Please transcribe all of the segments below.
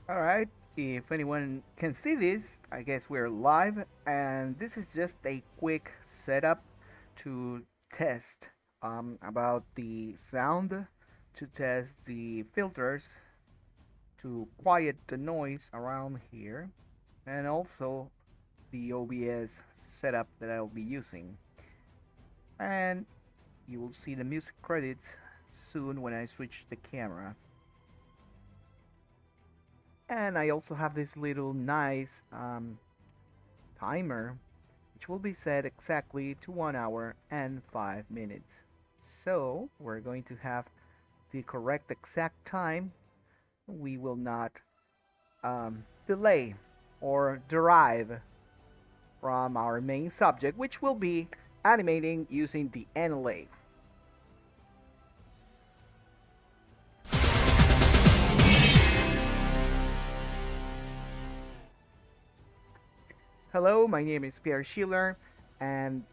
All right, if anyone can see this, I guess we're live, and this is just a quick setup to test about the sound, to test the filters, to quiet the noise around here, and also the OBS setup that I'll be using. And you will see the music credits soon when I switch the camera. And I also have this little nice timer which will be set exactly to 1 hour and 5 minutes. So we're going to have the correct exact time. We will not delay or derive from our main subject, which will be animating using the NLA. Hello, my name is Pierre Schiller, and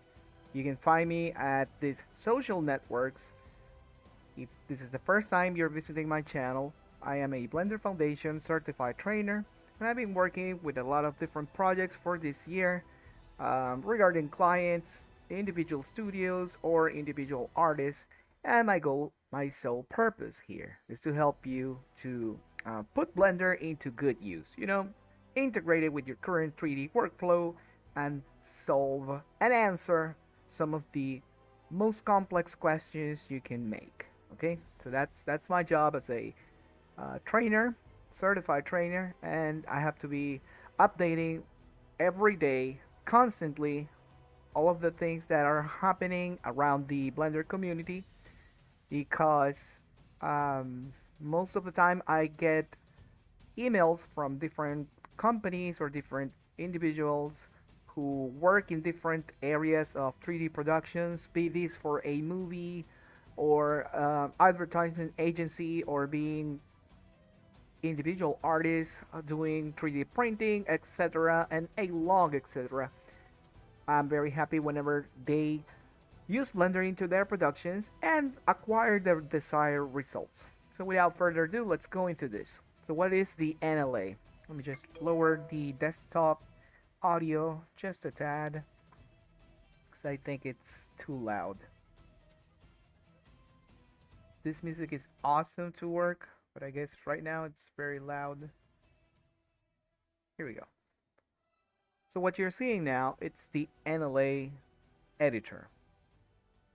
you can find me at these social networks. If this is the first time you're visiting my channel, I am a Blender Foundation certified trainer, and I've been working with a lot of different projects for this year regarding clients, individual studios, or individual artists. And my goal, my sole purpose here is to help you to put Blender into good use. Integrate it with your current 3D workflow and solve and answer some of the most complex questions you can make. Okay, so that's my job as a trainer, certified trainer, and I have to be updating every day, constantly, all of the things that are happening around the Blender community because most of the time I get emails from different companies or different individuals who work in different areas of 3D productions, be this for a movie or advertisement agency or being individual artists doing 3D printing, etc., and a long etc. I'm very happy whenever they use Blender into their productions and acquire their desired results. So without further ado, let's go into this. So what is the NLA? Let me just lower the desktop audio just a tad because I think it's too loud. This music is awesome to work, but I guess right now it's very loud. Here we go. So what you're seeing now, it's the NLA editor.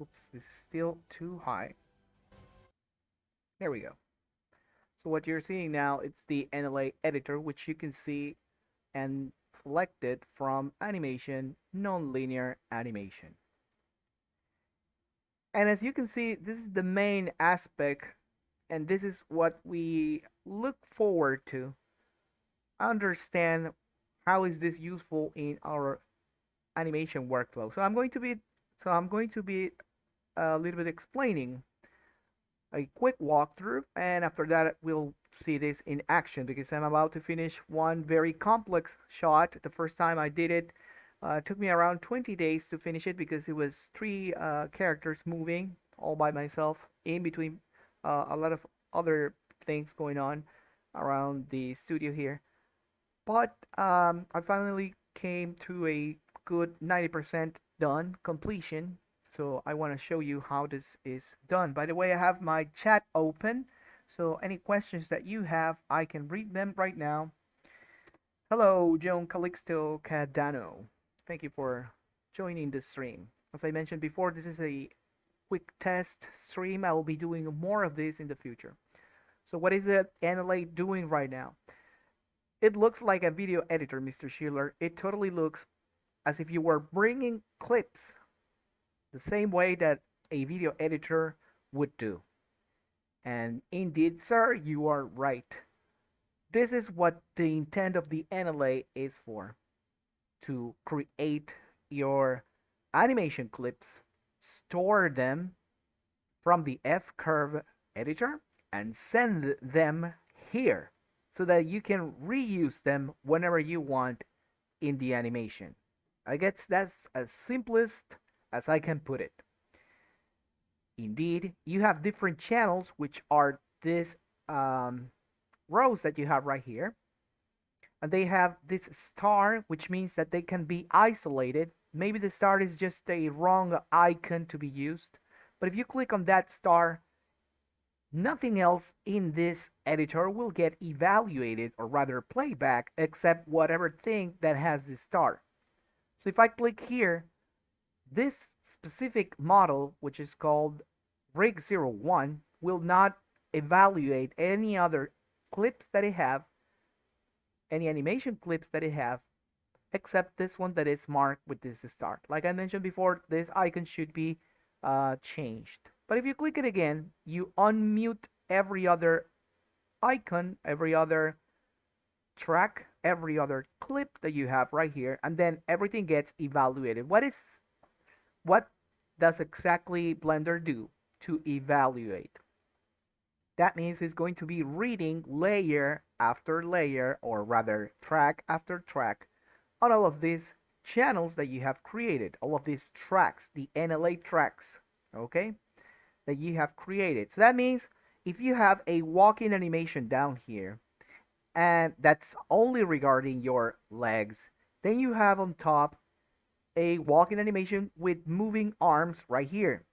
Oops, this is still too high. There we go. So what you're seeing now, it's the NLA editor, which you can see and select it from animation, nonlinear animation. And as you can see, this is the main aspect, and this is what we look forward to understand how is this useful in our animation workflow. So I'm going to be a little bit explaining a quick walkthrough, and after that we'll see this in action because I'm about to finish one very complex shot. The first time I did it, took me around 20 days to finish it because it was three characters moving all by myself in between a lot of other things going on around the studio here. But I finally came to a good 90% done completion. So I want to show you how this is done. By the way, I have my chat open. So any questions that you have, I can read them right now. Hello, Joan Calixto Cadano. Thank you for joining the stream. As I mentioned before, this is a quick test stream. I will be doing more of this in the future. So what is the NLA doing right now? It looks like a video editor, Mr. Schiller. It totally looks as if you were bringing clips the same way that a video editor would do. And indeed, sir, you are right. This is what the intent of the NLA is for, to create your animation clips, store them from the F-curve editor, and send them here so that you can reuse them whenever you want in the animation. I guess that's as simplest as I can put it. Indeed, you have different channels, which are these rows that you have right here. and they have this star, which means that they can be isolated. Maybe the star is just a wrong icon to be used, but if you click on that star, nothing else in this editor will get evaluated, or rather playback, except whatever thing that has the star. So if I click here, this specific model, which is called Rig01, will not evaluate any other clips that I have, any animation clips that I have, except this one that is marked with this star. Like I mentioned before, this icon should be changed. But if you click it again, you unmute every other icon, every other track, every other clip that you have right here, and then everything gets evaluated. What does exactly Blender do to evaluate? That means it's going to be reading layer after layer, or rather track after track, on all of these channels that you have created, all of these tracks, the NLA tracks, okay, that you have created. So that means if you have a walking animation down here, and that's only regarding your legs, then you have on top a walking animation with moving arms right here.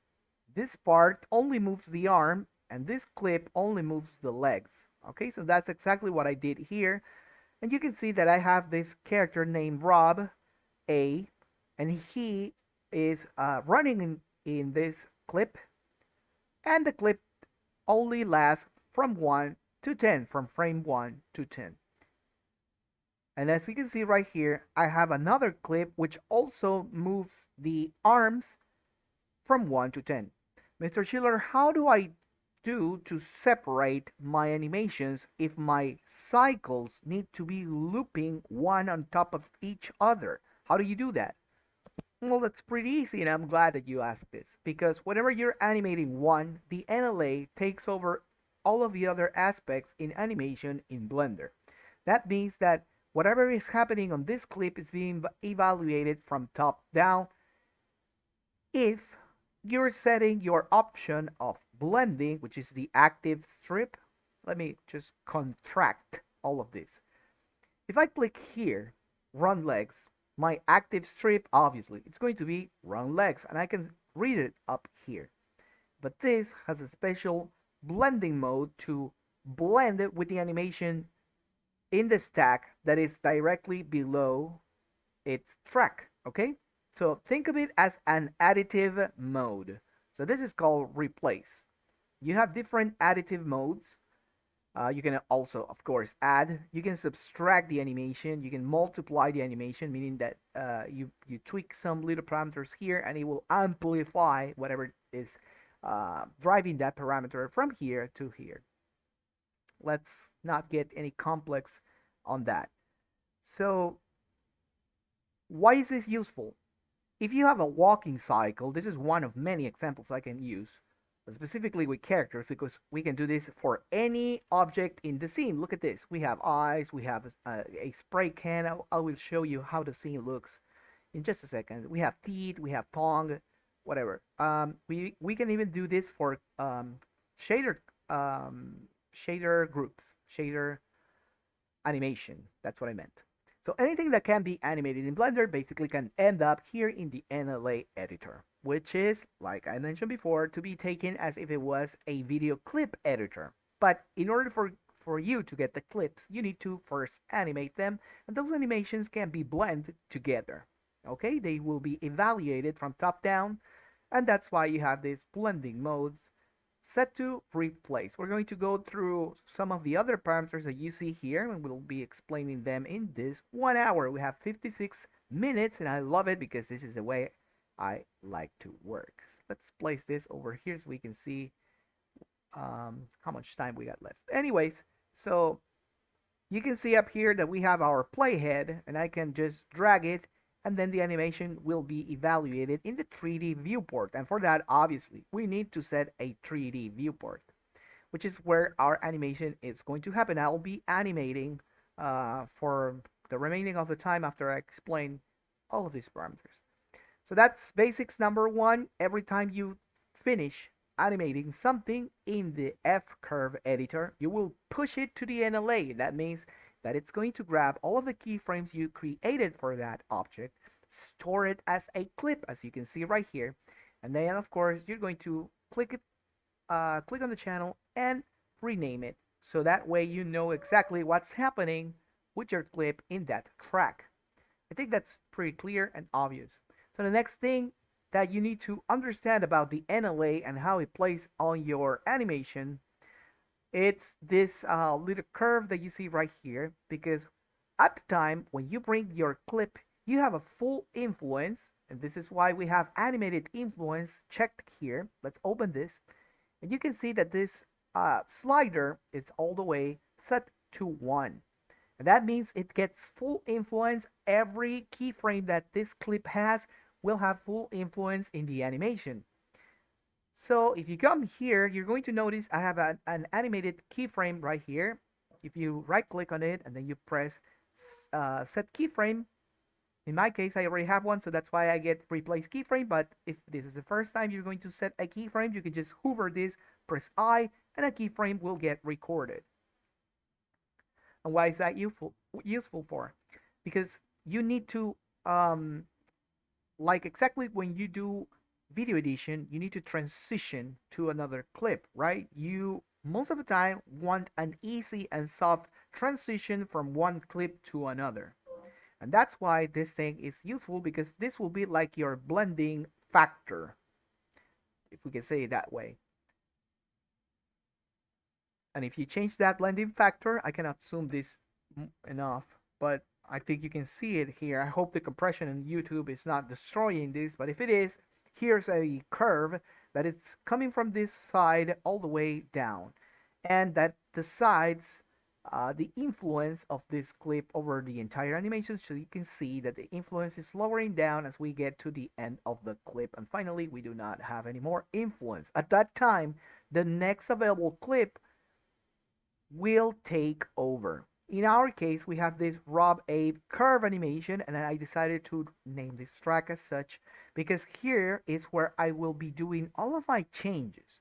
This part only moves the arm, and this clip only moves the legs. Okay, so that's exactly what I did here. And you can see that I have this character named Rob A, and he is running in this clip, and the clip only lasts from 1 to 10, from frame 1 to 10. And as you can see right here, I have another clip which also moves the arms from 1 to 10. Mr. Schiller, how do I do to separate my animations if my cycles need to be looping one on top of each other? How do you do that? Well, that's pretty easy, and I'm glad that you asked this, because whenever you're animating one, the NLA takes over all of the other aspects in animation in Blender. That means that whatever is happening on this clip is being evaluated from top down. If you're setting your option of blending, which is the active strip, let me just contract all of this. If I click here, run legs, my active strip, obviously, it's going to be run legs, and I can read it up here. But this has a special blending mode to blend it with the animation in the stack that is directly below its track, okay? So think of it as an additive mode. So this is called replace. You have different additive modes. You can also, of course, add. You can subtract the animation. You can multiply the animation, meaning that you tweak some little parameters here, and it will amplify whatever is driving that parameter from here to here. Let's not get any complex on that. So why is this useful? If you have a walking cycle, this is one of many examples I can use, specifically with characters, because we can do this for any object in the scene. Look at this. We have eyes, we have a spray can. I will show you how the scene looks in just a second. We have teeth, we have tongue, whatever. We can even do this for shader shader groups, shader animation. That's what I meant. So anything that can be animated in Blender basically can end up here in the NLA editor, which is, like I mentioned before, to be taken as if it was a video clip editor. But in order for you to get the clips, you need to first animate them, and those animations can be blended together. Okay, they will be evaluated from top down, and that's why you have these blending modes set to replace. We're going to go through some of the other parameters that you see here, and we'll be explaining them in this 1 hour. We have 56 minutes, and I love it because this is the way I like to work. Let's place this over here so we can see how much time we got left. Anyways, so you can see up here that we have our playhead, and I can just drag it, and then the animation will be evaluated in the 3D viewport. And for that, obviously, we need to set a 3D viewport, which is where our animation is going to happen. I'll be animating for the remaining of the time after I explain all of these parameters. So that's basics number one. Every time you finish animating something in the F-curve editor, you will push it to the NLA. That means that it's going to grab all of the keyframes you created for that object, store it as a clip, as you can see right here, and then of course you're going to click on the channel and rename it, so that way you know exactly what's happening with your clip in that track. I think that's pretty clear and obvious. So the next thing that you need to understand about the NLA and how it plays on your animation, it's this little curve that you see right here, because at the time when you bring your clip, you have a full influence, and this is why we have animated influence checked here. Let's open this, and you can see that this slider is all the way set to 1. And that means it gets full influence. Every keyframe that this clip has will have full influence in the animation. So if you come here, you're going to notice I have an animated keyframe right here. If you right click on it and then you press set keyframe, in my case I already have one, so that's why I get replace keyframe. But if this is the first time you're going to set a keyframe, you can just hover this, press I, and a keyframe will get recorded. And why is that useful for? Because you need to like exactly when you do video edition, you need to transition to another clip, right? You most of the time want an easy and soft transition from one clip to another. And that's why this thing is useful, because this will be like your blending factor, if we can say it that way. And if you change that blending factor, I cannot zoom this enough, but I think you can see it here. I hope the compression in YouTube is not destroying this, but if it is, here's a curve that is coming from this side all the way down, and that decides the influence of this clip over the entire animation. So you can see that the influence is lowering down as we get to the end of the clip, and finally we do not have any more influence. At that time, the next available clip will take over. In our case, we have this Rob Abe curve animation, and I decided to name this track as such because here is where I will be doing all of my changes.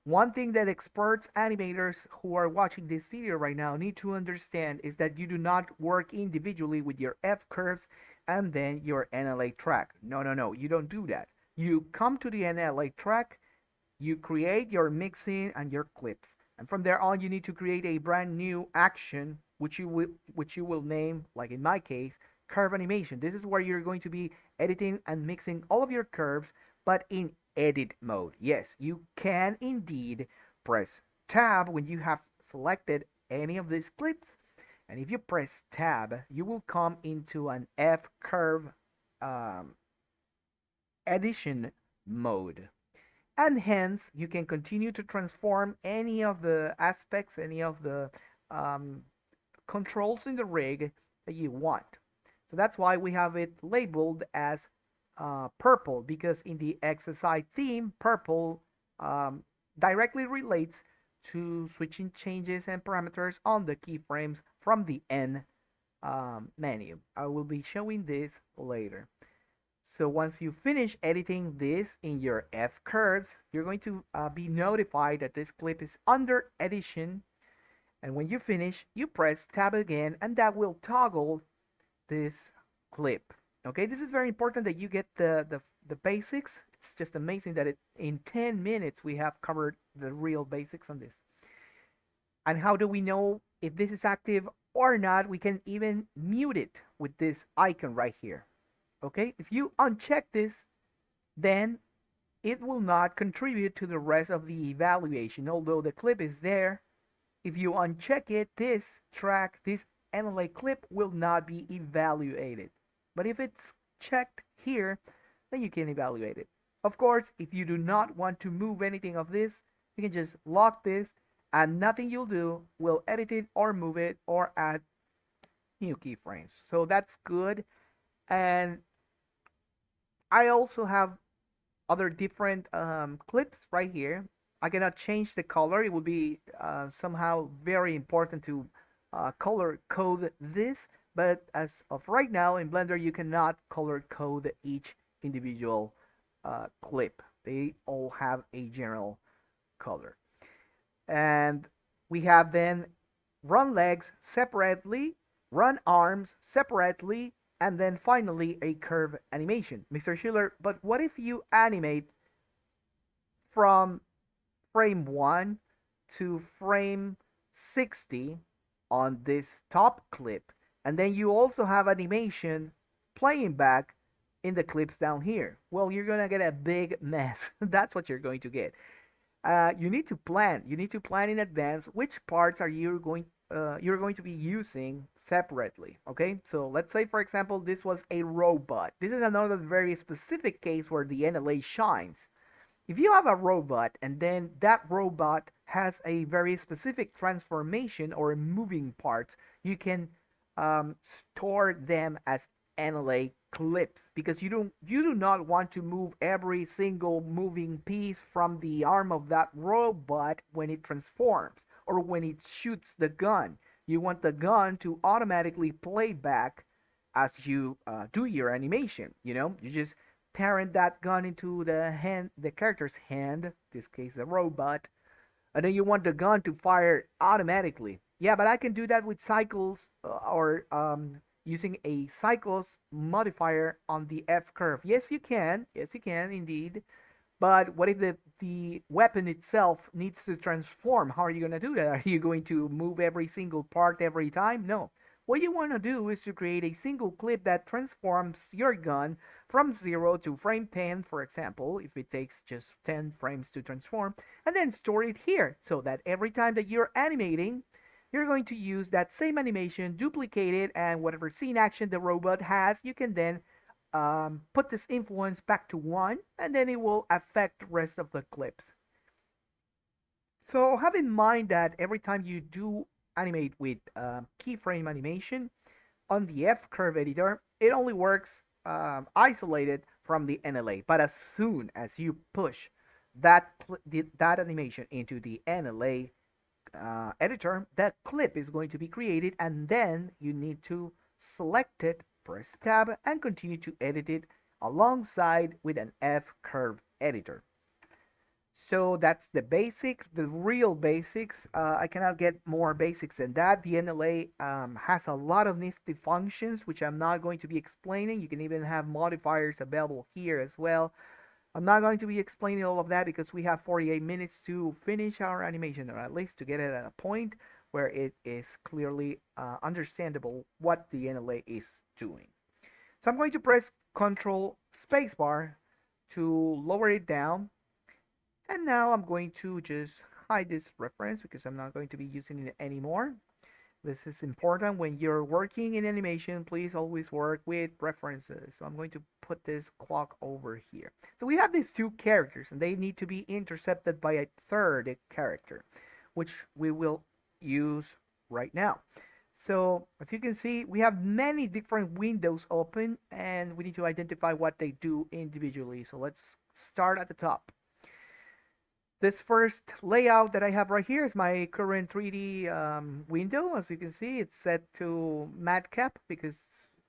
One thing that experts animators who are watching this video right now need to understand is that you do not work individually with your F curves and then your NLA track. No, you don't do that. You come to the NLA track, you create your mixing and your clips. And from there on, you need to create a brand new action, which you will name, like in my case, curve animation. This is where you're going to be editing and mixing all of your curves, but in edit mode. Yes, you can indeed press tab when you have selected any of these clips. And if you press tab, you will come into an F curve edition mode. And hence you can continue to transform any of the aspects, any of the controls in the rig that you want. So that's why we have it labeled as purple, because in the exercise theme, purple directly relates to switching changes and parameters on the keyframes from the N menu. I will be showing this later. So once you finish editing this in your F curves, you're going to be notified that this clip is under edition. And when you finish, you press tab again, and that will toggle this clip. Okay, this is very important that you get the basics. It's just amazing that in 10 minutes we have covered the real basics on this. And how do we know if this is active or not? We can even mute it with this icon right here. Okay, if you uncheck this, then it will not contribute to the rest of the evaluation, although the clip is there. If you uncheck it, this track, this NLA clip will not be evaluated. But if it's checked here, then you can evaluate it. Of course, if you do not want to move anything of this, you can just lock this, and nothing you'll do will edit it or move it or add new keyframes. So that's good. And I also have other different clips right here. I cannot change the color. It would be somehow very important to color code this, but as of right now in Blender, you cannot color code each individual clip. They all have a general color. And we have then run legs separately run arms separately, and then finally a curve animation. Mr. Schiller, but what if you animate from frame 1 to frame 60 on this top clip, and then you also have animation playing back in the clips down here? Well, you're gonna get a big mess. That's what you're going to get. You need to plan. You need to plan in advance which parts are you're going to be using separately. Okay, so let's say for example this was a robot. This is another very specific case where the NLA shines. If you have a robot and then that robot has a very specific transformation or moving parts, you can store them as NLA clips, because you do not want to move every single moving piece from the arm of that robot when it transforms or when it shoots the gun. You want the gun to automatically play back as you do your animation. You just parent that gun into the character's hand, in this case the robot, and then you want the gun to fire automatically. Yeah, but I can do that with cycles or using a cycles modifier on the F curve. Yes, you can. Yes, you can indeed. But what if the weapon itself needs to transform? How are you going to do that? Are you going to move every single part every time? No. What you want to do is to create a single clip that transforms your gun from 0 to frame 10, for example, if it takes just 10 frames to transform, and then store it here so that every time that you're animating, you're going to use that same animation, duplicate it, and whatever scene action the robot has, you can then put this influence back to 1, and then it will affect the rest of the clips. So have in mind that every time you do animate with keyframe animation on the F curve editor, it only works isolated from the NLA. But as soon as you push that animation into the NLA editor, that clip is going to be created, and then you need to select it, press tab, and continue to edit it alongside with an F curve editor. So that's the real basics. I cannot get more basics than that. The NLA has a lot of nifty functions, which I'm not going to be explaining. You can even have modifiers available here as well. I'm not going to be explaining all of that because we have 48 minutes to finish our animation, or at least to get it at a point where it is clearly understandable what the NLA is doing. So I'm going to press Control Spacebar to lower it down. And now I'm going to just hide this reference because I'm not going to be using it anymore. This is important when you're working in animation. Please always work with references. So I'm going to put this clock over here. So we have these two characters and they need to be intercepted by a third character, which we will use right now. So as you can see, we have many different windows open and we need to identify what they do individually. So let's start at the top. This first layout that I have right here is my current 3D window. As you can see, it's set to matcap because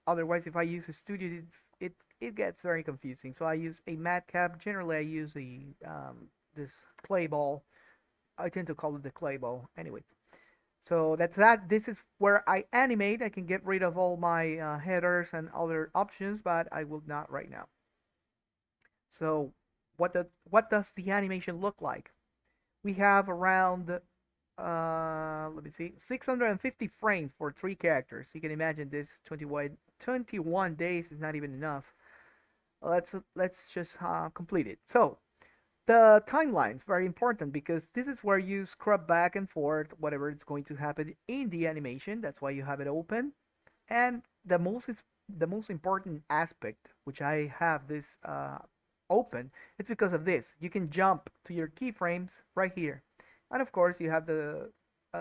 otherwise if I use a studio, it gets very confusing. So I use a matcap. Generally, I use this clay ball. I tend to call it the clay ball. Anyway, so that's that. This is where I animate. I can get rid of all my headers and other options, but I will not right now. So what does the animation look like? We have around let me see, 650 frames for 3 characters. You can imagine this 21 days is not even enough. Let's just complete it. So the timeline is very important because this is where you scrub back and forth whatever is going to happen in the animation. That's why you have it open. And the most important aspect, which I have this open, it's because of this. You can jump to your keyframes right here, and of course you have the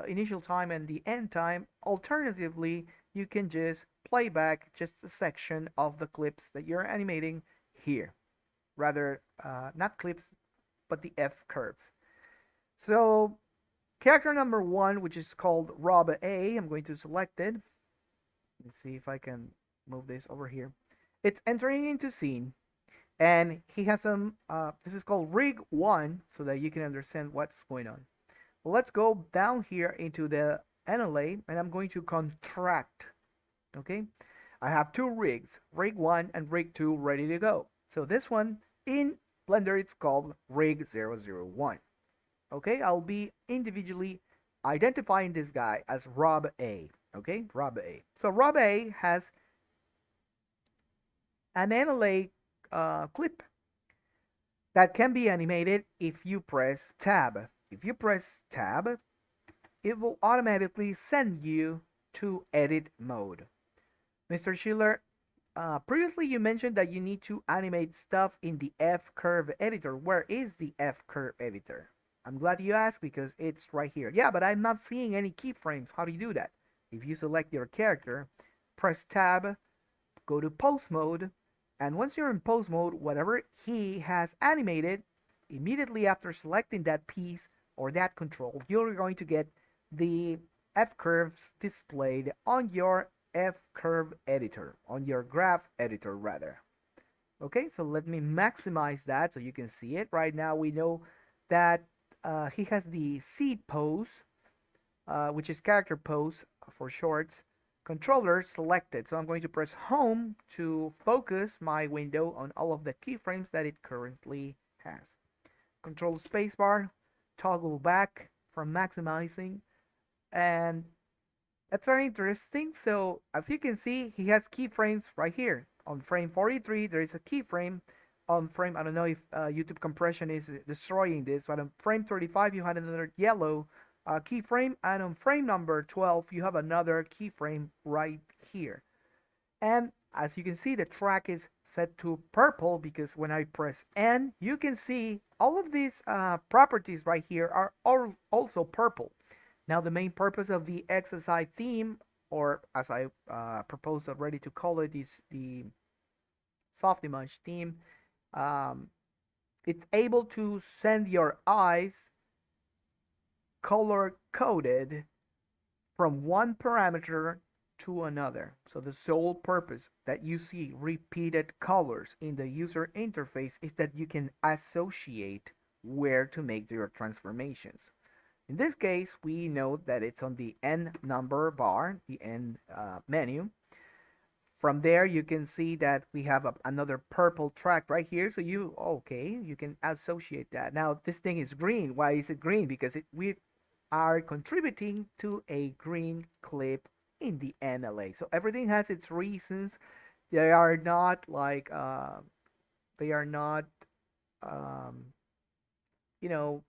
initial time and the end time. Alternatively, you can just play back just a section of the clips that you're animating here, rather not clips but the F curves. So character number 1, which is called Rob A, I'm going to select it. Let's see if I can move this over here. It's entering into scene. And he has some, this is called rig 1, so that you can understand what's going on. Well, let's go down here into the NLA, and I'm going to contract Okay, I have two rigs, rig 1 and rig 2 ready to go. So this one in Blender it's called rig 001. Okay, I'll be individually identifying this guy as Rob A. Okay, Rob A. So Rob A has an NLA clip that can be animated if you press tab. If you press tab, it will automatically send you to edit mode. Mr. Schiller, previously you mentioned that you need to animate stuff in the F-curve editor. Where is the F-curve editor? I'm glad you asked because it's right here. Yeah, but I'm not seeing any keyframes. How do you do that? If you select your character, press tab, go to pose mode, and once you're in pose mode, whatever he has animated, immediately after selecting that piece or that control, you're going to get the F curves displayed on your F curve editor, on your graph editor rather. Okay, so let me maximize that so you can see it. Right now we know that he has the seed pose, which is character pose for shorts, controller selected. So I'm going to press home to focus my window on all of the keyframes that it currently has. Control spacebar, toggle back from maximizing, and that's very interesting. So as you can see, he has keyframes right here. On frame 43, there is a keyframe. On frame, I don't know if YouTube compression is destroying this, but on frame 35, you had another yellow keyframe, and on frame number 12, you have another keyframe right here. And as you can see, the track is set to purple because when I press N, you can see all of these properties right here are all also purple. Now, the main purpose of the exercise theme, or as I proposed already to call it, is the soft image theme. It's able to send your eyes color coded from one parameter to another. So the sole purpose that you see repeated colors in the user interface is that you can associate where to make your transformations. In this case, we know that it's on the N number bar, the N menu. From there, you can see that we have another purple track right here. So you can associate that. Now, this thing is green. Why is it green? Because we are contributing to a green clip in the NLA. So everything has its reasons. They are not like, they are not, um, you know,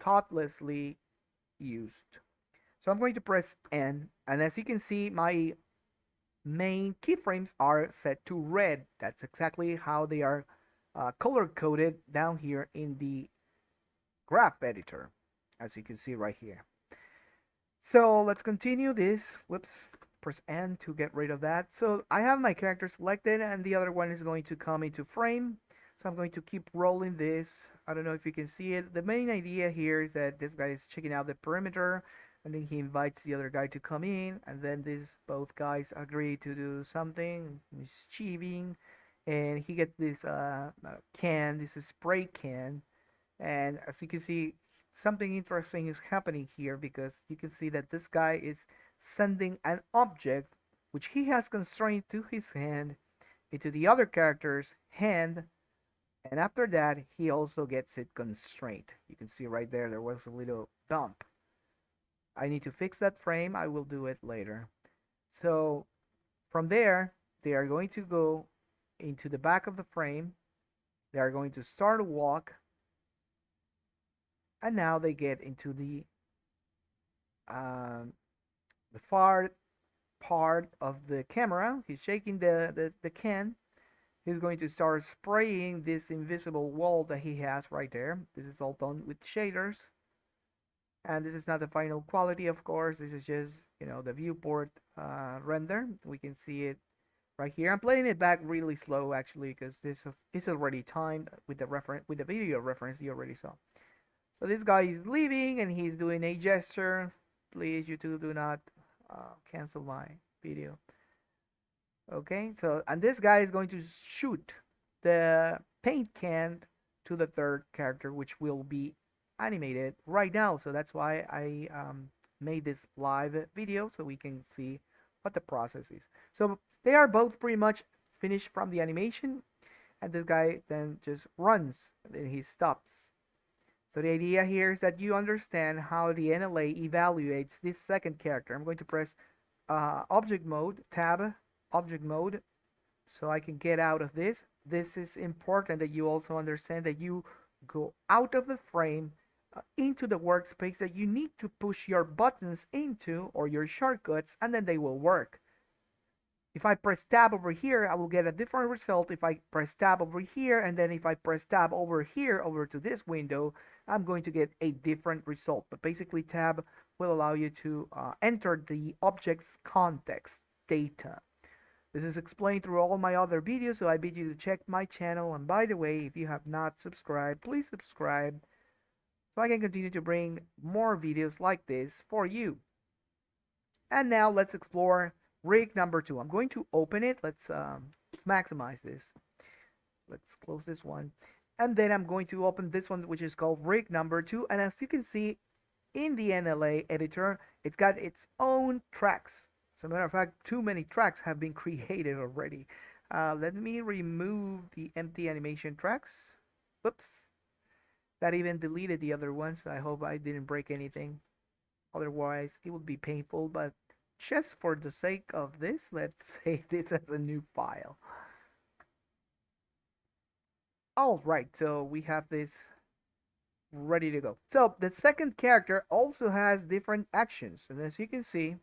thoughtlessly used. So I'm going to press N, and as you can see, my main keyframes are set to red. That's exactly how they are color coded down here in the graph editor, as you can see right here. So let's continue this. Whoops, press N to get rid of that. So I have my character selected, and the other one is going to come into frame. So I'm going to keep rolling this. I don't know if you can see it. The main idea here is that this guy is checking out the perimeter, and then he invites the other guy to come in, and then these both guys agree to do something mischieving, and he gets this can, this spray can, and as you can see, something interesting is happening here because you can see that this guy is sending an object which he has constrained to his hand into the other character's hand, and after that he also gets it constrained. You can see right there was a little bump. I need to fix that frame. I will do it later. So from there, they are going to go into the back of the frame. They are going to start a walk, and now they get into the far part of the camera. He's shaking the can. He's going to start spraying this invisible wall that he has right there. This is all done with shaders. And this is not the final quality, of course. This is just, the viewport render. We can see it right here. I'm playing it back really slow, actually, because this is already timed with the video reference you already saw. So this guy is leaving, and he's doing a gesture. Please, YouTube, do not cancel my video. Okay, so, and this guy is going to shoot the paint can to the third character, which will be animated right now. So that's why I made this live video, so we can see what the process is. So they are both pretty much finished from the animation, and this guy then just runs, and then he stops. So the idea here is that you understand how the NLA evaluates this second character. I'm going to press object mode, tab, object mode, so I can get out of this. This is important that you also understand that you go out of the frame into the workspace that you need to push your buttons into or your shortcuts, and then they will work. If I press tab over here, I will get a different result. If I press tab over here, and then if I press tab over here, over to this window, I'm going to get a different result. But basically, tab will allow you to enter the object's context data. This is explained through all my other videos, so I bid you to check my channel. And by the way, if you have not subscribed, please subscribe so I can continue to bring more videos like this for you. And now let's explore rig number 2. I'm going to open it. Let's maximize this. Let's close this one. And then I'm going to open this one, which is called rig number 2. And as you can see in the NLA editor, it's got its own tracks. As a matter of fact, too many tracks have been created already. Let me remove the empty animation tracks. Whoops. That even deleted the other ones. I hope I didn't break anything. Otherwise, it would be painful. But just for the sake of this, let's save this as a new file. Alright, so we have this ready to go. So the second character also has different actions. And as you can see,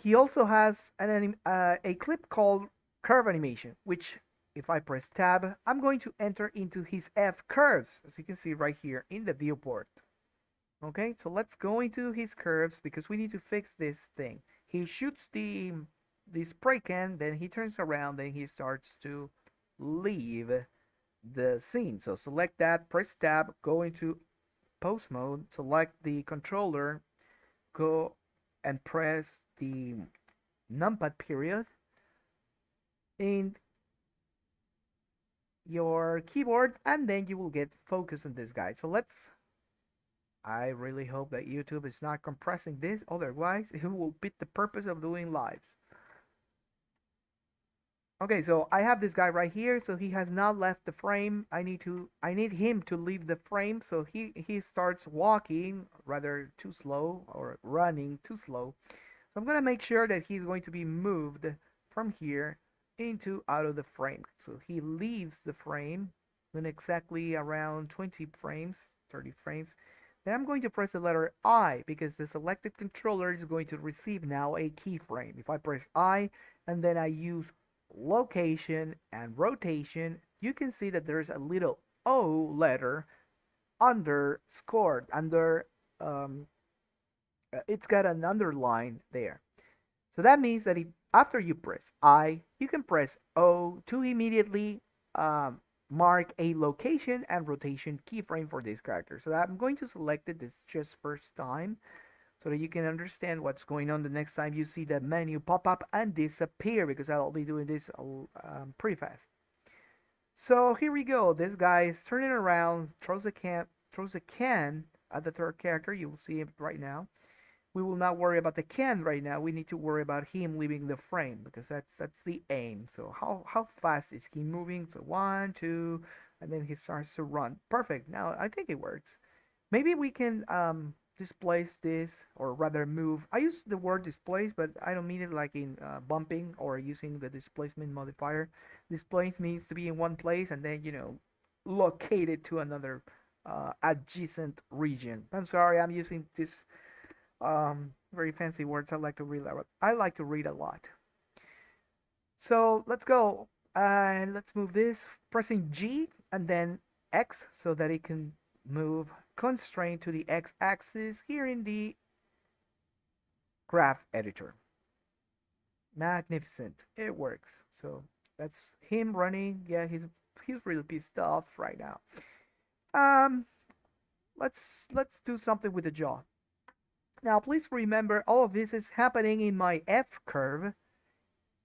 he also has a clip called curve animation, which if I press tab, I'm going to enter into his F curves, as you can see right here in the viewport. Okay, so let's go into his curves because we need to fix this thing. He shoots the spray can, then he turns around, then he starts to leave the scene. So select that, press tab, go into pose mode, select the controller, go and press the numpad period in your keyboard, and then you will get focus on this guy. So I really hope that YouTube is not compressing this, otherwise it will beat the purpose of doing lives. Okay, so I have this guy right here, so he has not left the frame. I need him to leave the frame, so he starts walking rather too slow or running too slow. So I'm gonna make sure that he's going to be moved from here into out of the frame. So he leaves the frame in exactly around 20 frames, 30 frames. Then I'm going to press the letter I because the selected controller is going to receive now a keyframe. If I press I and then I use location and rotation, you can see that there's a little O letter underscored under it's got an underline there. So that means that after you press I, you can press O to immediately mark a location and rotation keyframe for this character. So I'm going to select it this just first time so that you can understand what's going on the next time you see the menu pop up and disappear, because I'll be doing this pretty fast. So here we go. This guy is turning around, throws a can at the third character. You will see it right now. We will not worry about the can right now. We need to worry about him leaving the frame because that's the aim. So how fast is he moving? So 1, 2, and then he starts to run. Perfect. Now I think it works. Maybe we can displace this, or rather move. I use the word displace, but I don't mean it like in bumping or using the displacement modifier. Displace means to be in one place and then, locate it to another adjacent region. I'm sorry, I'm using this very fancy words. I like to read a lot. So let's go and let's move this, pressing G and then X so that it can move constrained to the X-axis here in the graph editor. Magnificent. It works. So that's him running. Yeah, he's really pissed off right now. Let's do something with the jaw. Now please remember, all of this is happening in my F curve,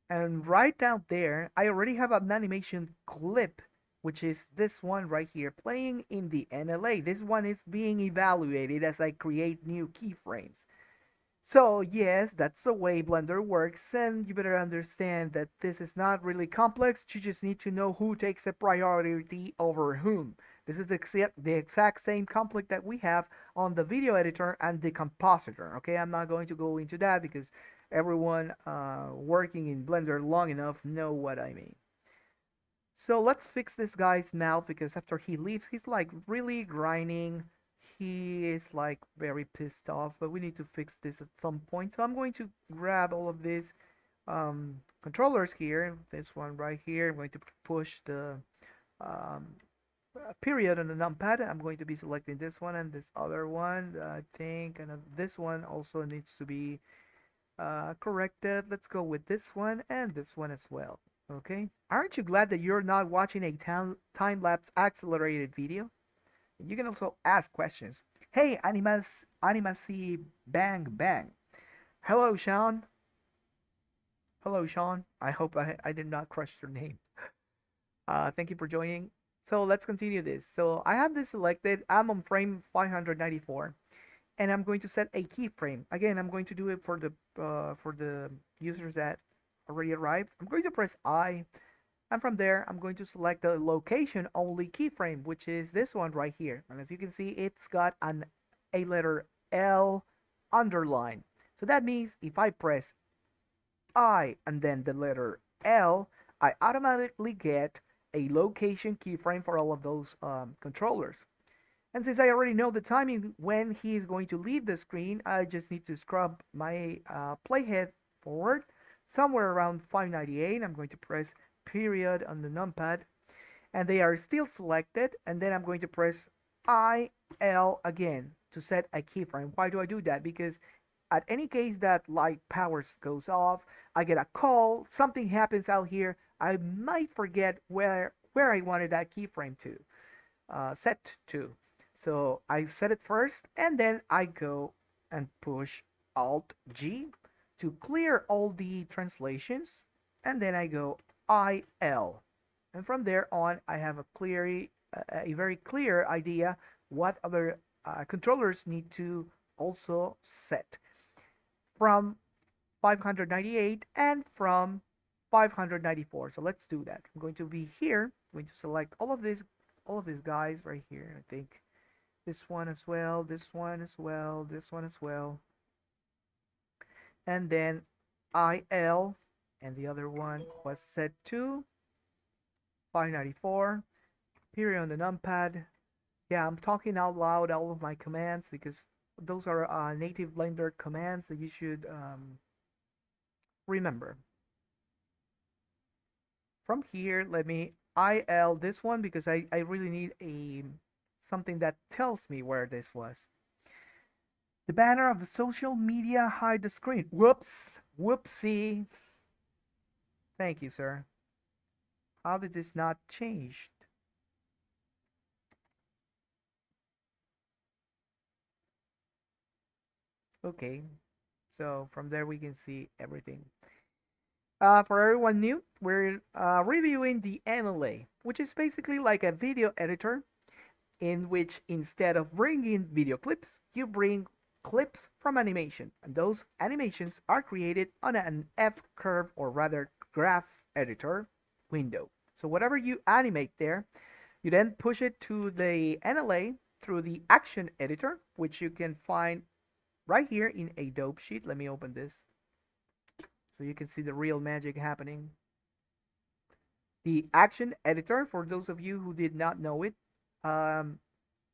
and right down there I already have an animation clip, which is this one right here, playing in the NLA. This one is being evaluated as I create new keyframes. So yes, that's the way Blender works, and you better understand that this is not really complex. You just need to know who takes a priority over whom. This is the exact same conflict that we have on the video editor and the compositor. Okay, I'm not going to go into that because everyone working in Blender long enough know what I mean. So let's fix this guy's mouth because after he leaves, he's like really grinding. He is like very pissed off, but we need to fix this at some point. So I'm going to grab all of these controllers here. This one right here. I'm going to push the um, period on the numpad. I'm going to be selecting this one and this other one. I think, and this one also needs to be corrected. Let's go with this one and this one as well. Okay. Aren't you glad that you're not watching a time-lapse accelerated video? You can also ask questions. Hey, Animacy Bang Bang. Hello, Sean. Hello, Sean. I hope I did not crush your name. Thank you for joining. So let's continue this. So I have this selected. I'm on frame 594, and I'm going to set a keyframe. Again, I'm going to do it for the users that already arrived. I'm going to press I, and from there, I'm going to select the location only keyframe, which is this one right here. And as you can see, it's got a letter L underline. So that means if I press I and then the letter L, I automatically get a location keyframe for all of those controllers. And since I already know the timing when he is going to leave the screen, I just need to scrub my playhead forward somewhere around 598. I'm going to press period on the numpad, and they are still selected, and then I'm going to press IL again to set a keyframe. Why do I do that? Because at any case that light powers goes off, I get a call, something happens out here, I might forget where I wanted that keyframe to set to. So I set it first, and then I go and push Alt G to clear all the translations, and then I go IL, and from there on I have a very clear idea what other controllers need to also set from 598 and from 594. So let's do that. I'm going to be here. I'm going to select all of these guys right here. I think this one as well, this one as well, this one as well, and then IL, and the other one was set to 594. Period on the numpad. Yeah, I'm talking out loud all of my commands because those are native Blender commands that you should remember. From here, let me IL this one because I really need something that tells me where this was. The banner of the social media hide the screen. Whoops. Whoopsie. Thank you, sir. How did this not change? Okay. So from there we can see everything. For everyone new, we're reviewing the NLA, which is basically like a video editor in which instead of bringing video clips, you bring clips from animation. And those animations are created on an F-curve, or rather graph editor window. So whatever you animate there, you then push it to the NLA through the action editor, which you can find right here in a dope sheet. Let me open this so you can see the real magic happening. The action editor, for those of you who did not know it,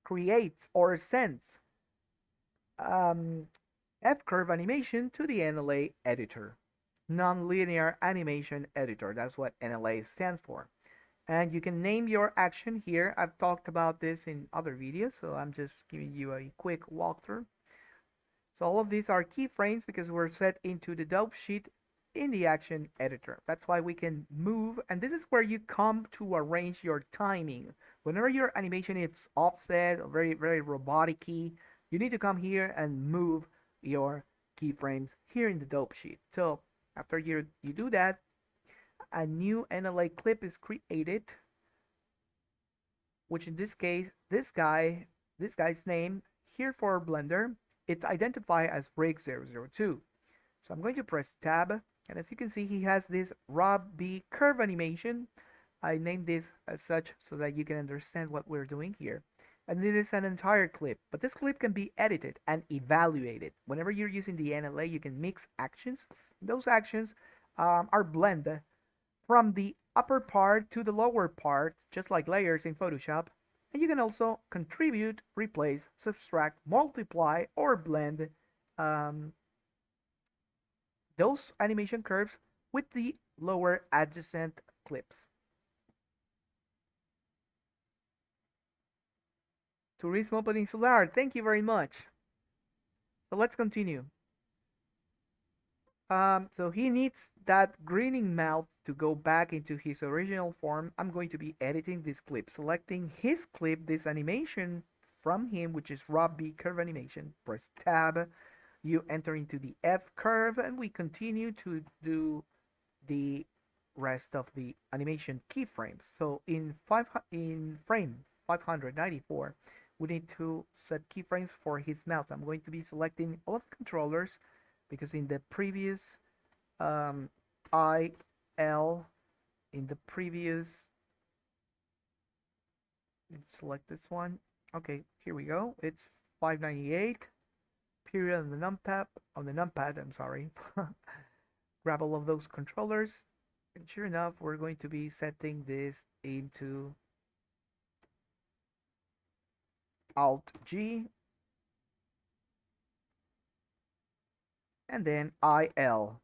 creates or sends F-curve animation to the NLA editor. Non-linear animation editor. That's what NLA stands for. And you can name your action here. I've talked about this in other videos, so I'm just giving you a quick walkthrough. So all of these are keyframes because we're set into the dope sheet in the action editor. That's why we can move, and this is where you come to arrange your timing. Whenever your animation is offset or very robotic-y, you need to come here and move your keyframes here in the dope sheet. So after you do that, a new NLA clip is created, which in this case, this guy's name here for Blender it's identified as rig 002. So I'm going to press tab, and as you can see, he has this Rob B curve animation. I named this as such so that you can understand what we're doing here. And it is an entire clip, but this clip can be edited and evaluated. Whenever you're using the NLA, you can mix actions. Those actions are blended from the upper part to the lower part, just like layers in Photoshop. And you can also contribute, replace, subtract, multiply, or blend um, those animation curves with the lower adjacent clips. Turismo Peninsular, thank you very much. So let's continue. So he needs that grinning mouth to go back into his original form. I'm going to be editing this clip, selecting his clip, this animation from him, which is Rob B curve animation. Press tab, you enter into the F curve, and we continue to do the rest of the animation keyframes. So in frame 594, we need to set keyframes for his mouth. I'm going to be selecting all of the controllers because in the previous IL, in the previous, let's select this one. Okay, here we go. It's 598. Period on the numpad. I'm sorry. Grab all of those controllers, and sure enough, we're going to be setting this into Alt G and then IL.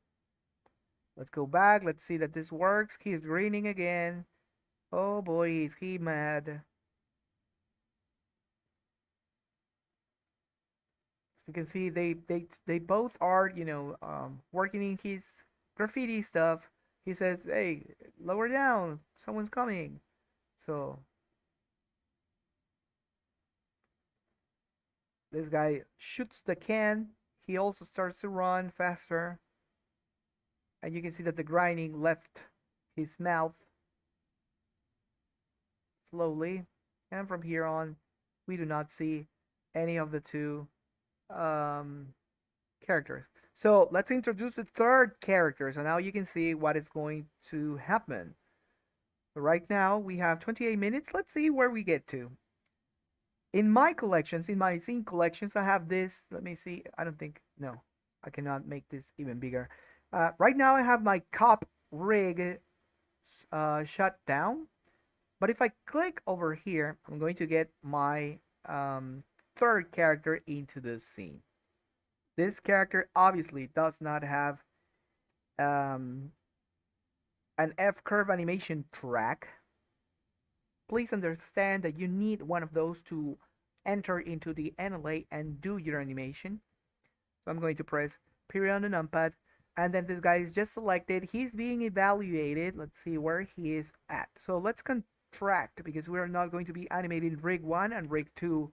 Let's go back. Let's see that this works. He's grinning again. Oh boy, is he mad. As you can see, they both are, working in his graffiti stuff. He says, "Hey, lower down. Someone's coming." So this guy shoots the can. He also starts to run faster. And you can see that the grinding left his mouth slowly. And from here on, we do not see any of the two characters. So let's introduce the third character. So now you can see what is going to happen. So right now we have 28 minutes. Let's see where we get to. In my collections, in my scene collections, I have this. Let me see. I don't think, no, I cannot make this even bigger. Right now I have my cop rig shut down. But if I click over here, I'm going to get my third character into the scene. This character obviously does not have an F-curve animation track. Please understand that you need one of those to enter into the NLA and do your animation. So I'm going to press period on the numpad, and then this guy is just selected. He's being evaluated. Let's see where he is at. So let's contract, because we're not going to be animating rig 1 and rig 2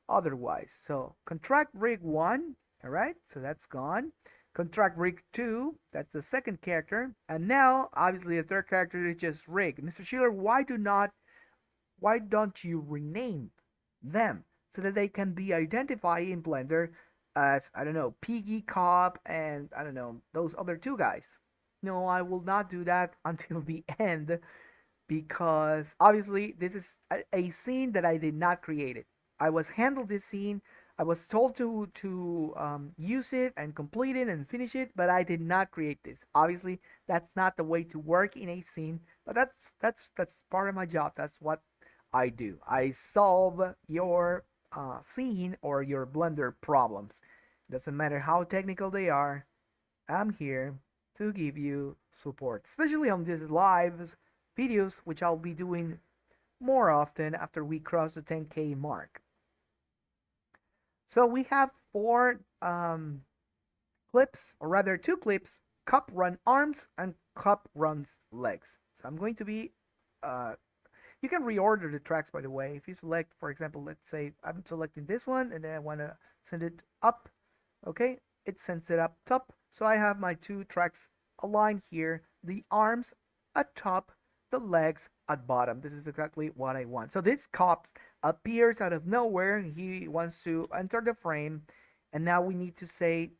otherwise. So contract rig 1, all right, so that's gone. Contract rig 2, that's the second character. And now, obviously, the third character is just rig. Mr. Schiller, why don't you rename them so that they can be identified in Blender as, I don't know, Piggy, Cop, and I don't know, those other two guys? No, I will not do that until the end, because obviously this is a scene that I did not create it. I was handled this scene. I was told to use it and complete it and finish it, but I did not create this. Obviously, that's not the way to work in a scene, but that's part of my job. That's what I do. I solve your scene or your Blender problems. Doesn't matter how technical they are. I'm here to give you support, especially on these live videos, which I'll be doing more often after we cross the 10K mark. So we have four clips, or rather two clips: cup run arms and cup runs legs. So I'm going to be you can reorder the tracks, by the way. If you select, for example, let's say I'm selecting this one and then I want to send it up, okay, it sends it up top. So I have my two tracks aligned here, the arms at top, the legs at bottom. This is exactly what I want. So this cop appears out of nowhere. He wants to enter the frame, And now we need to say,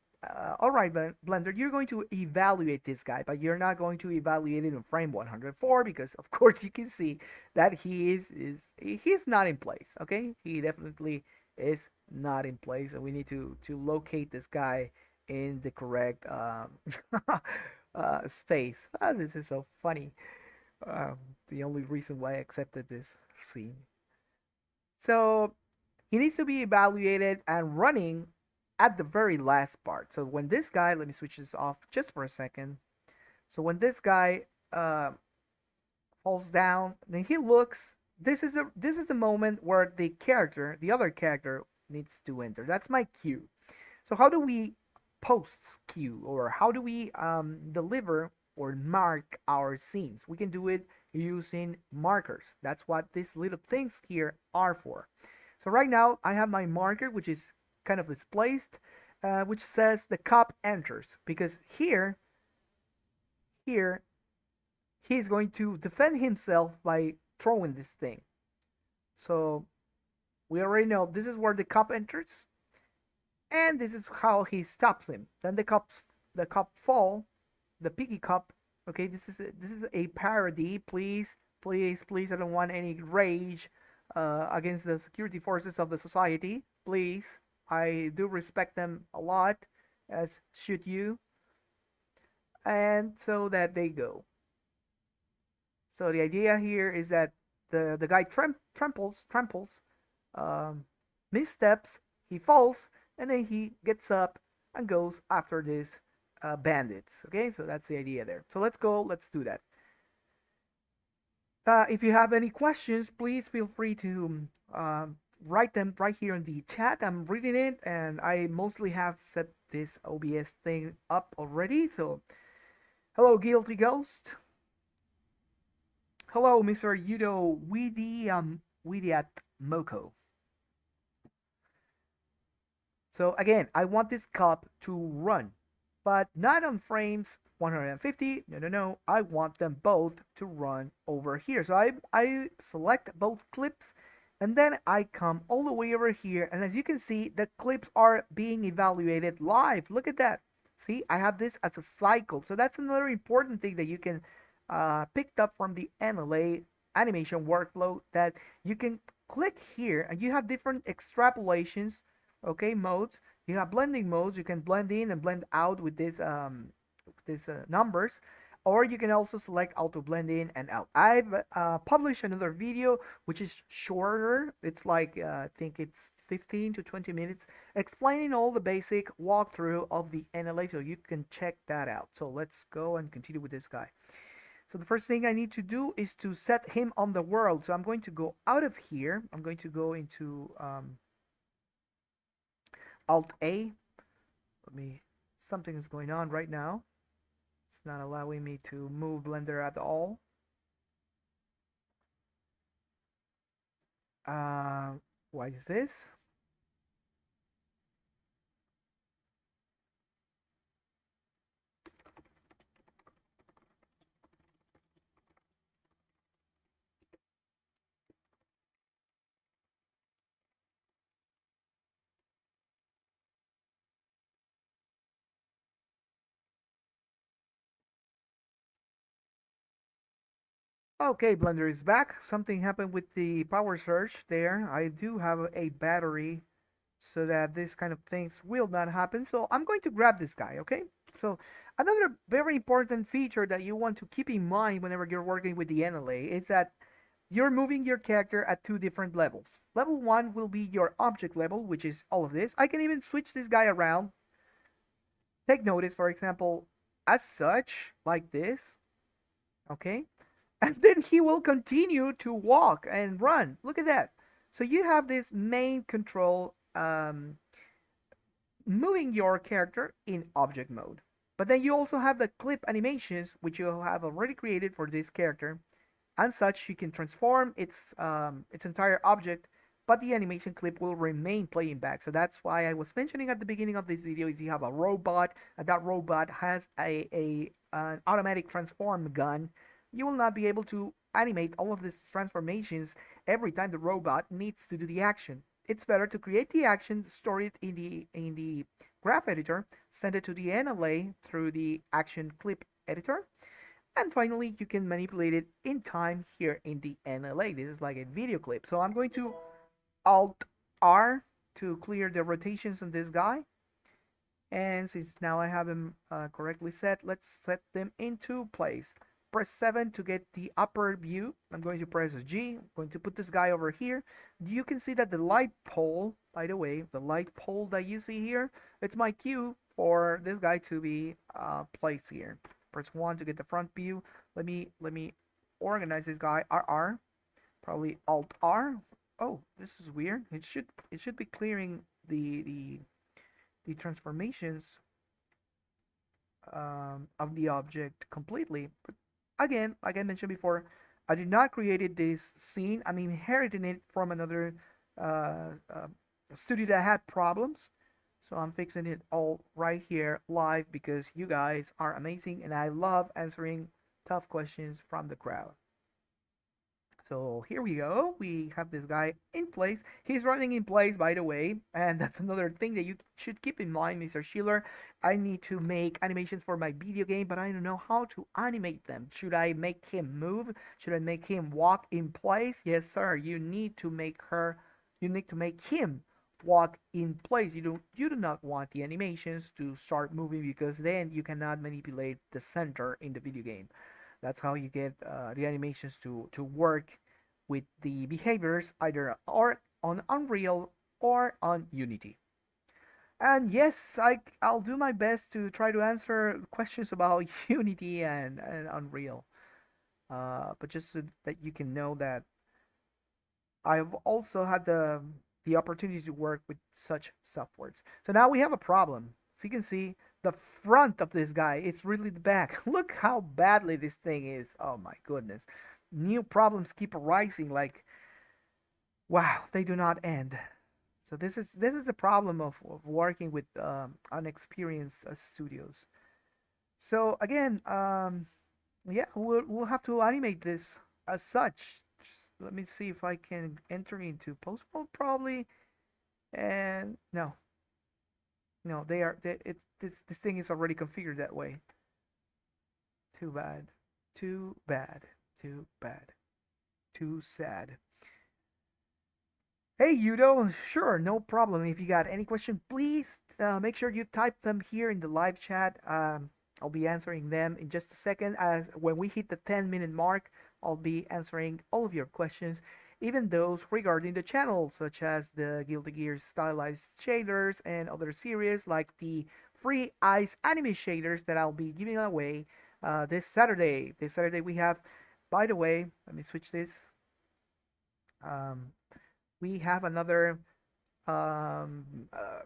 all right, Blender, you're going to evaluate this guy, but you're not going to evaluate it in frame 104 because, of course, you can see that he's not in place. Okay, he definitely is not in place, and we need to locate this guy in the correct space. This is so funny. Um, the only reason why I accepted this scene. So he needs to be evaluated and running at the very last part. So when this guy, let me switch this off just for a second. So when this guy falls down, then he looks. This is the moment where the other character, needs to enter. That's my cue. So how do we post cue, or how do we deliver or mark our scenes? We can do it using markers. That's what these little things here are for. So right now I have my marker, which is kind of displaced, which says the cop enters, because here he's going to defend himself by throwing this thing. So we already know this is where the cop enters, and this is how he stops him. Then the cop fall, the piggy cop. Okay, this is a parody. Please, please, please. I don't want any rage against the security forces of the society. Please, I do respect them a lot, as should you. And so that they go. So the idea here is that the guy tramples, um, missteps, he falls, and then he gets up and goes after these bandits. Okay, so that's the idea there. So let's go. Let's do that. If you have any questions, please feel free to write them right here in the chat. I'm reading it, and I mostly have set this OBS thing up already. So, hello, Guilty Ghost. Hello, Mr. Yudo Widiat Moko. So again, I want this cop to run, but not on frames 150. No, no, no. I want them both to run over here. So I select both clips, and then I come all the way over here. And as you can see, the clips are being evaluated live. Look at that. See, I have this as a cycle. So that's another important thing that you can picked up from the NLA animation workflow, that you can click here and you have different extrapolations, okay, modes. You have blending modes. You can blend in and blend out with these numbers, or you can also select auto blend in and out. I've published another video which is shorter. It's like I think it's 15 to 20 minutes, explaining all the basic walkthrough of the NLA, so you can check that out. So let's go and continue with this guy. So the first thing I need to do is to set him on the world. So I'm going to go out of here. I'm going to go into Alt A. Something is going on right now. It's not allowing me to move Blender at all. Why is this? Okay, Blender is back. Something happened with the power surge there. I do have a battery so that this kind of things will not happen. So I'm going to grab this guy, okay? So another very important feature that you want to keep in mind whenever you're working with the NLA is that you're moving your character at two different levels. Level 1 will be your object level, which is all of this. I can even switch this guy around. Take notice, for example, as such, like this, okay? And then he will continue to walk and run. Look at that. So you have this main control moving your character in object mode. But then you also have the clip animations, which you have already created for this character. And such, you can transform its entire object, but the animation clip will remain playing back. So that's why I was mentioning at the beginning of this video, if you have a robot and that robot has an automatic transform gun, you will not be able to animate all of these transformations every time the robot needs to do the action. it's better to create the action, store it in the graph editor, send it to the NLA through the action clip editor, and finally you can manipulate it in time here in the NLA. This is like a video clip. So I'm going to Alt R to clear the rotations on this guy. And since now I have them correctly set, let's set them into place. Press 7 to get the upper view. I'm going to press G. I'm going to put this guy over here. You can see that the light pole, by the way, the light pole that you see here, it's my cue for this guy to be placed here. Press 1 to get the front view. Let me organize this guy. RR, probably Alt R. Oh, this is weird. It should be clearing the transformations of the object completely. But again, like I mentioned before, I did not create this scene. I'm inheriting it from another studio that had problems. So I'm fixing it all right here live because you guys are amazing and I love answering tough questions from the crowd. So here we go. We have this guy in place. He's running in place, by the way. And that's another thing that you should keep in mind, Mr. Schiller. I need to make animations for my video game, but I don't know how to animate them. Should I make him move? Should I make him walk in place? Yes, sir. You need to make him walk in place. You do not want the animations to start moving because then you cannot manipulate the center in the video game. That's how you get the animations to work with the behaviors either or on Unreal or on Unity. And yes, I'll do my best to try to answer questions about Unity and Unreal. But just so that you can know that I've also had the opportunity to work with such softwares. So now we have a problem. So you can see the front of this guy is really the back. Look how badly this thing is. Oh my goodness. New problems keep arising, like, wow, they do not end. So this is the problem of working with unexperienced studios. So again, yeah, we'll have to animate this as such. Just let me see if I can enter into post mode probably. And no, this thing is already configured that way. Too bad. Too bad. Too bad. Too sad. Hey, Yudo, sure, no problem. If you got any question, please make sure you type them here in the live chat. I'll be answering them in just a second. As when we hit the 10-minute mark, I'll be answering all of your questions, even those regarding the channel, such as the Guilty Gear stylized shaders and other series like the free ice anime shaders that I'll be giving away this Saturday. This Saturday we have, by the way, let me switch this. We have another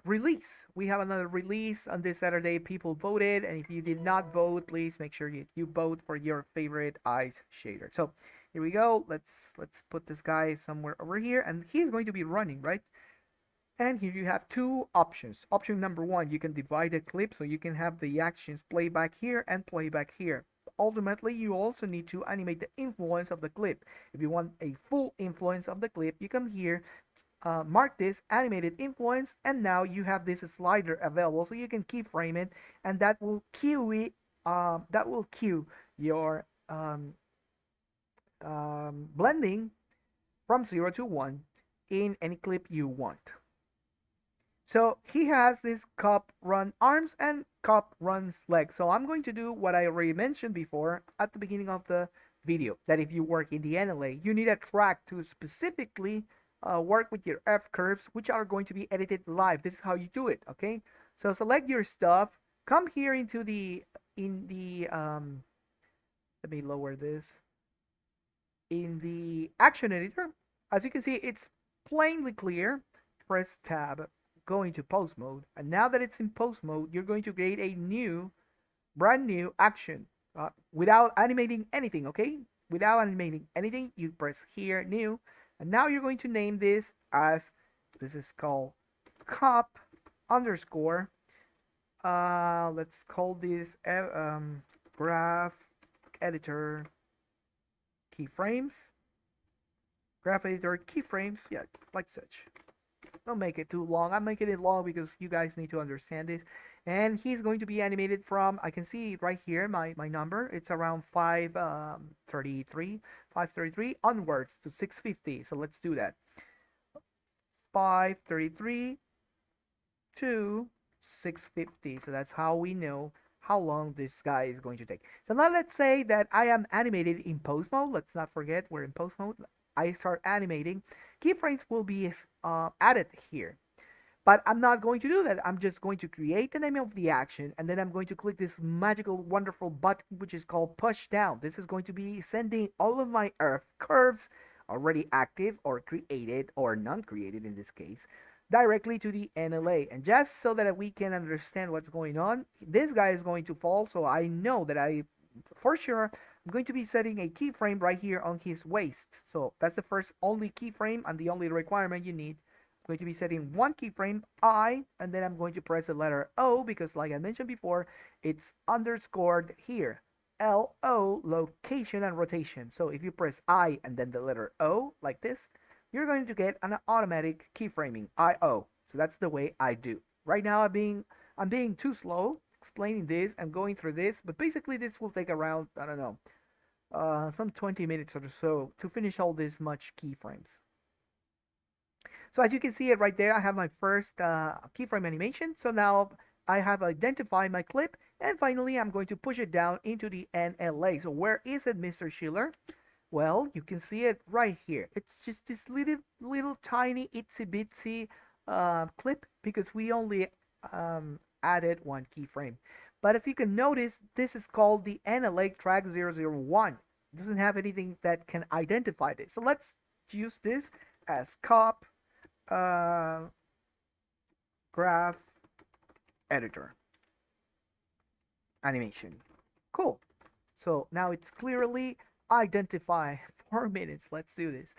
release. We have another release on this Saturday. People voted, and if you did not vote, please make sure you vote for your favorite ice shader. So here we go. Let's put this guy somewhere over here, and he's going to be running, right? And here you have two options. Option number one, you can divide a clip so you can have the actions play back here and play back here. Ultimately, you also need to animate the influence of the clip. If you want a full influence of the clip, you come here, mark this animated influence, and now you have this slider available, so you can keyframe it, and that will cue it. That will cue your blending from 0 to 1 in any clip you want. So he has this cup run arms and cup runs legs. So I'm going to do what I already mentioned before at the beginning of the video, that if you work in the NLA, you need a track to specifically work with your F curves, which are going to be edited live. This is how you do it, okay? So select your stuff, come here into let me lower this. In the action editor, as you can see, it's plainly clear. Press tab, go into post mode, and now that it's in post mode, you're going to create a brand new action without animating anything, okay? Without animating anything, you press here, new, and now you're going to name this as, this is called cup underscore, let's call this graph editor keyframes. Graph editor keyframes, yeah, like such. don't make it too long. I'm making it long because you guys need to understand this. And he's going to be animated from, I can see right here, my number. It's around 533, 533 onwards to 650. So let's do that. 533 to 650. So that's how we know how long this guy is going to take. So now let's say that I am animated in post mode. Let's not forget we're in post mode. I start animating. Keyframes will be added here. But I'm not going to do that. I'm just going to create the name of the action, and then I'm going to click this magical, wonderful button, which is called push down. This is going to be sending all of my earth curves, already active or created or non-created in this case, directly to the NLA. And just so that we can understand what's going on, this guy is going to fall, so I know that for sure, I'm going to be setting a keyframe right here on his waist. So that's the first only keyframe and the only requirement you need. I'm going to be setting one keyframe, I, and then I'm going to press the letter O because like I mentioned before, it's underscored here. LO, location and rotation. So if you press I and then the letter O like this, you're going to get an automatic keyframing, IO. So that's the way I do. Right now I'm being too slow explaining this. I'm going through this, but basically this will take around, I don't know, some 20 minutes or so to finish all this much keyframes. So as you can see it right there, I have my first keyframe animation. So now I have identified my clip, and finally I'm going to push it down into the NLA. So where is it, Mr. Schiller? Well, you can see it right here. It's just this little tiny itsy bitsy clip because we only added one keyframe. But as you can notice, this is called the NLA track 001. It doesn't have anything that can identify this. So let's use this as cop graph editor animation. Cool. So now it's clearly identify 4 minutes. Let's do this.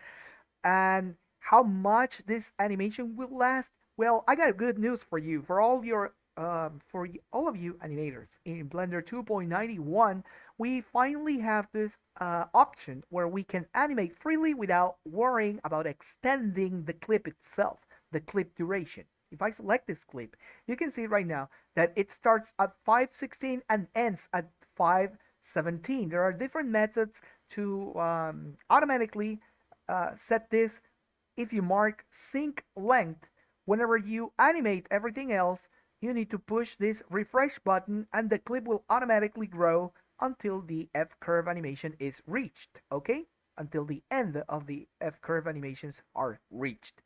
And how much this animation will last? Well, I got good news for you. For all of you animators in Blender 2.91, we finally have this option where we can animate freely without worrying about extending the clip itself, the clip duration. If I select this clip, you can see right now that it starts at 5:16 and ends at 5:17. There are different methods to automatically set this. If you mark sync length, whenever you animate everything else, you need to push this refresh button and the clip will automatically grow until the F-curve animation is reached, okay? Until the end of the F-curve animations are reached.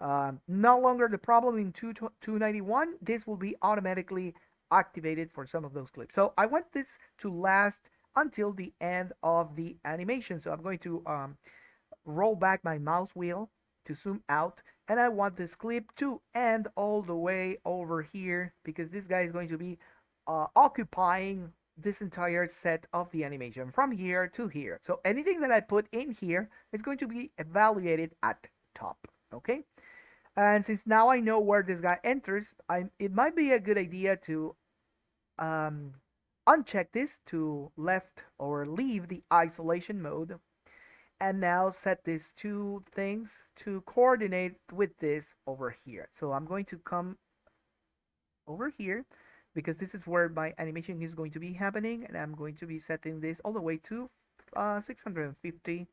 No longer the problem in 291. This will be automatically activated for some of those clips. So I want this to last until the end of the animation. So I'm going to roll back my mouse wheel to zoom out, and I want this clip to end all the way over here because this guy is going to be occupying this entire set of the animation from here to here. So anything that I put in here is going to be evaluated at top, okay? And since now I know where this guy enters, it might be a good idea to uncheck this to left or leave the isolation mode, and now set these two things to coordinate with this over here. So I'm going to come over here because this is where my animation is going to be happening, and I'm going to be setting this all the way to 650.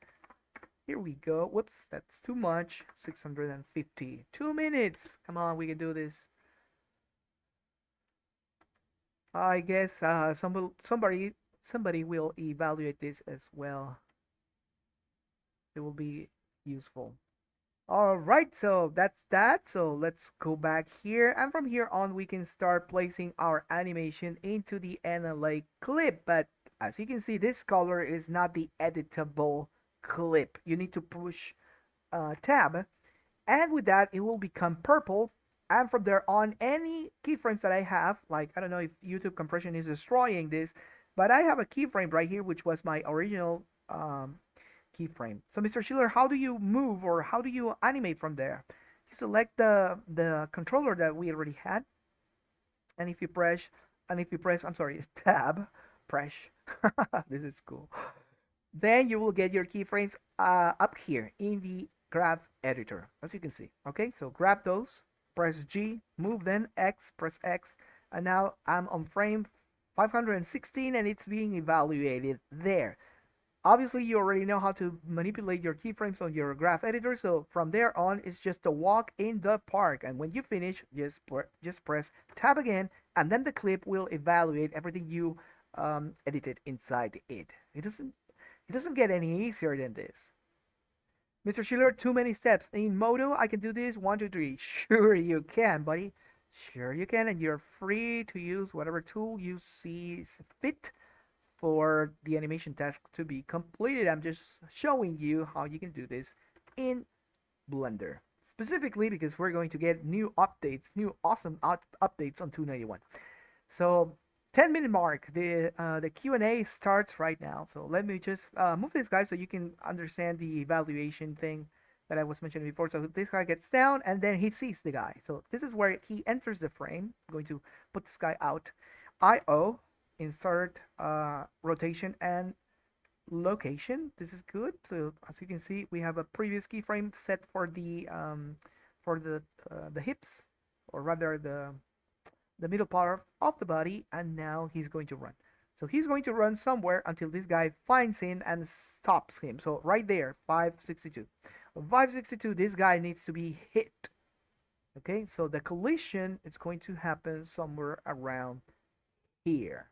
Here we go. Whoops, that's too much. 650. 2 minutes. Come on, we can do this. I guess somebody will evaluate this as well. It will be useful. All right, so that's that. So let's go back here, and from here on we can start placing our animation into the NLA clip. But as you can see, this color is not the editable clip. You need to push tab, and with that it will become purple. And from there on, any keyframes that I have, like I don't know if YouTube compression is destroying this, but I have a keyframe right here which was my original keyframe. So Mr. Schiller, how do you move or how do you animate from there? You select the controller that we already had, and if you press I'm sorry, tab, press this is cool, then you will get your keyframes up here in the graph editor, as you can see. Okay, so grab those, press G, move, then X, press X, and now I'm on frame 516 and it's being evaluated there. Obviously, you already know how to manipulate your keyframes on your graph editor, so from there on, it's just a walk in the park. And when you finish, just press tab again, and then the clip will evaluate everything you edited inside it. It doesn't get any easier than this. Mr. Schiller, too many steps. In Modo, I can do this 1, 2, 3. Sure you can, buddy. Sure you can, and you're free to use whatever tool you see fit for the animation task to be completed. I'm just showing you how you can do this in Blender. Specifically because we're going to get new updates, new awesome updates on 291. So 10-minute mark, the Q&A starts right now. So let me just move this guy so you can understand the evaluation thing that I was mentioning before. So this guy gets down and then he sees the guy. So this is where he enters the frame. I'm going to put this guy out. IO, insert rotation and location. This is good. So as you can see, we have a previous keyframe set for the hips, or rather the middle part of the body, and now he's going to run. So he's going to run somewhere until this guy finds him and stops him. So right there, 562. 562, this guy needs to be hit. Okay, so the collision is going to happen somewhere around here.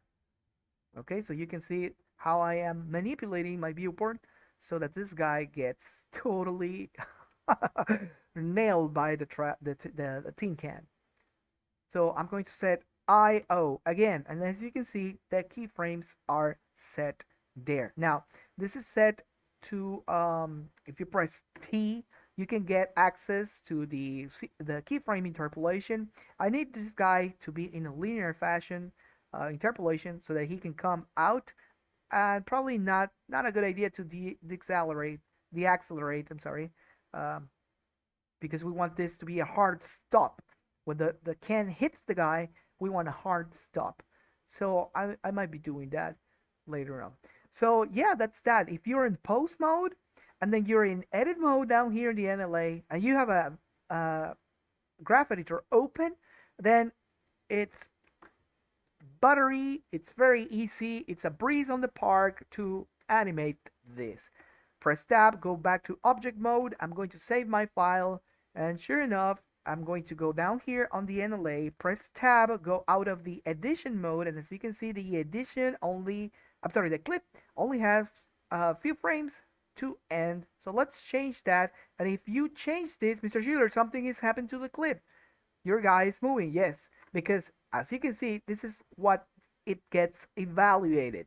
Okay, so you can see how I am manipulating my viewport so that this guy gets totally nailed by the tin can. So I'm going to set IO again, and as you can see, the keyframes are set there. Now, this is set to, if you press T, you can get access to the keyframe interpolation. I need this guy to be in a linear fashion, interpolation, so that he can come out, and probably not a good idea to deaccelerate, I'm sorry, because we want this to be a hard stop. When the can hits the guy, we want a hard stop. So I might be doing that later on. So yeah, that's that. If you're in post mode and then you're in edit mode down here in the NLA and you have a graph editor open, then it's buttery, it's very easy, it's a breeze on the park to animate this. Press tab, go back to object mode. I'm going to save my file, and sure enough, I'm going to go down here on the NLA, press tab, go out of the edition mode, and as you can see, the edition only, the clip only has a few frames to end. So let's change that. And if you change this, Mr. Schiller, something is happened to the clip. Your guy is moving, yes, because as you can see, this is what it gets evaluated.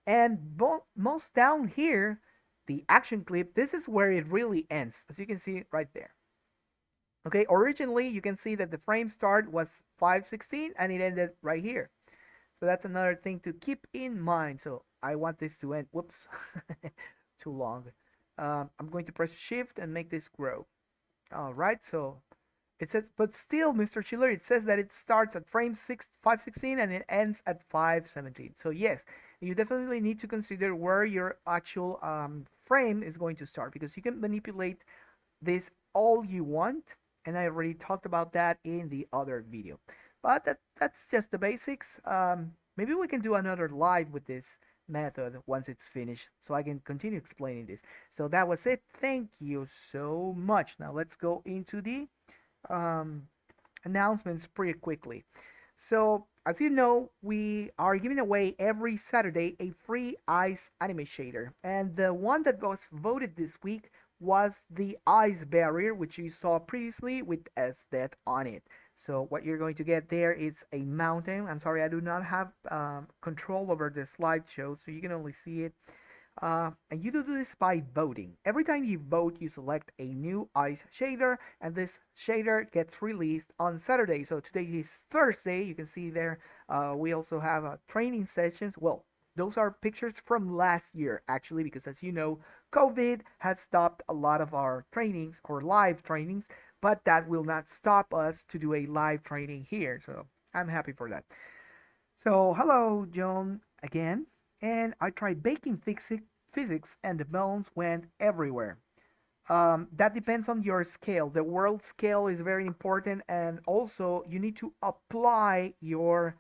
And most down here, the action clip, this is where it really ends, as you can see right there. Okay, originally you can see that the frame start was 516 and it ended right here. So that's another thing to keep in mind. So I want this to end, whoops, too long. I'm going to press shift and make this grow. All right, so it says, but still, Mr. Schiller, it says that it starts at frame 516 and it ends at 517. So yes, you definitely need to consider where your actual frame is going to start, because you can manipulate this all you want. And I already talked about that in the other video. But that's just the basics. Maybe we can do another live with this method once it's finished, so I can continue explaining this. So that was it. Thank you so much. Now let's go into the announcements pretty quickly. So as you know, we are giving away every Saturday a free ice anime shader, and the one that was voted this week was the ice barrier, which you saw previously with SDET on it. So what you're going to get there is a mountain. I'm sorry, I do not have control over the slideshow, so you can only see it. And you do this by voting. Every time you vote, you select a new ice shader, and this shader gets released on Saturday. So today is Thursday. You can see there. We also have training sessions. Well, those are pictures from last year, actually, because as you know, COVID has stopped a lot of our trainings or live trainings, but that will not stop us to do a live training here. So I'm happy for that. So hello, John, again. And I tried baking physics and the bones went everywhere. That depends on your scale. The world scale is very important, and also you need to apply your